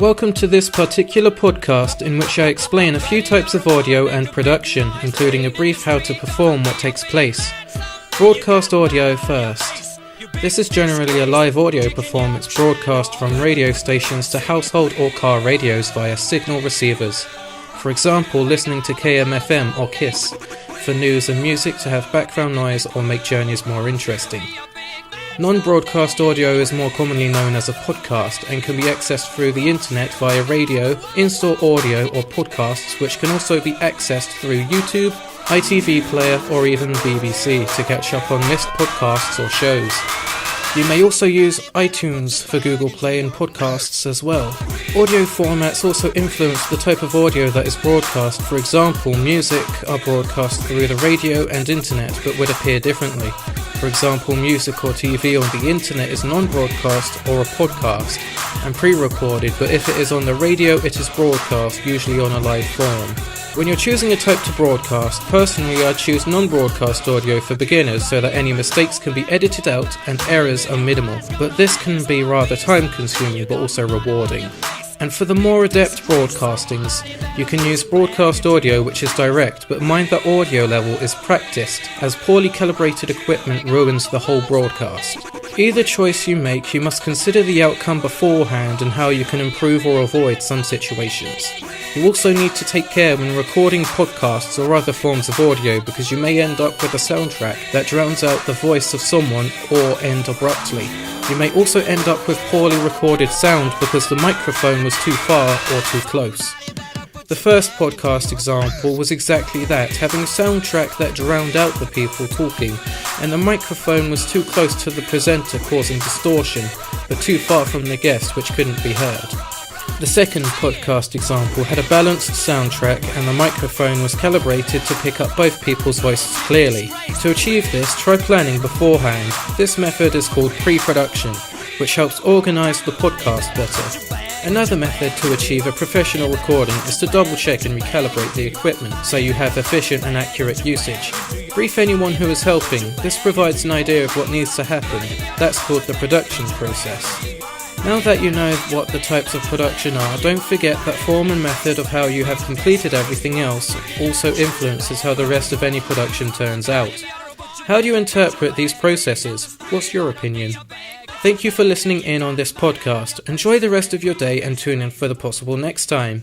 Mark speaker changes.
Speaker 1: Welcome to this particular podcast in which I explain a few types of audio and production, including a brief how to perform what takes place. Broadcast audio first. This is generally a live audio performance broadcast from radio stations to household or car radios via signal receivers. For example, listening to KMFM or KISS for news and music to have background noise or make journeys more interesting. Non-broadcast audio is more commonly known as a podcast and can be accessed through the internet via radio, in-store audio or podcasts, which can also be accessed through YouTube, ITV Player or even BBC to catch up on missed podcasts or shows. You may also use iTunes for Google Play and podcasts as well. Audio formats also influence the type of audio that is broadcast. For example, music are broadcast through the radio and internet but would appear differently. For example, music or TV on the internet is non-broadcast or a podcast and pre-recorded, but if it is on the radio it is broadcast, usually on a live form. When you're choosing a type to broadcast, personally I choose non-broadcast audio for beginners so that any mistakes can be edited out and errors are minimal, but this can be rather time consuming but also rewarding. And for the more adept broadcastings, you can use broadcast audio which is direct, but mind that audio level is practiced, as poorly calibrated equipment ruins the whole broadcast. Either choice you make, you must consider the outcome beforehand and how you can improve or avoid some situations. You also need to take care when recording podcasts or other forms of audio because you may end up with a soundtrack that drowns out the voice of someone or end abruptly. You may also end up with poorly recorded sound because the microphone was too far or too close. The first podcast example was exactly that, having a soundtrack that drowned out the people talking, and the microphone was too close to the presenter causing distortion, but too far from the guest which couldn't be heard. The second podcast example had a balanced soundtrack and the microphone was calibrated to pick up both people's voices clearly. To achieve this, try planning beforehand. This method is called pre-production, which helps organise the podcast better. Another method to achieve a professional recording is to double check and recalibrate the equipment so you have efficient and accurate usage. Brief anyone who is helping. This provides an idea of what needs to happen. That's called the production process. Now that you know what the types of production are, don't forget that form and method of how you have completed everything else also influences how the rest of any production turns out. How do you interpret these processes? What's your opinion? Thank you for listening in on this podcast. Enjoy the rest of your day and tune in for the possible next time.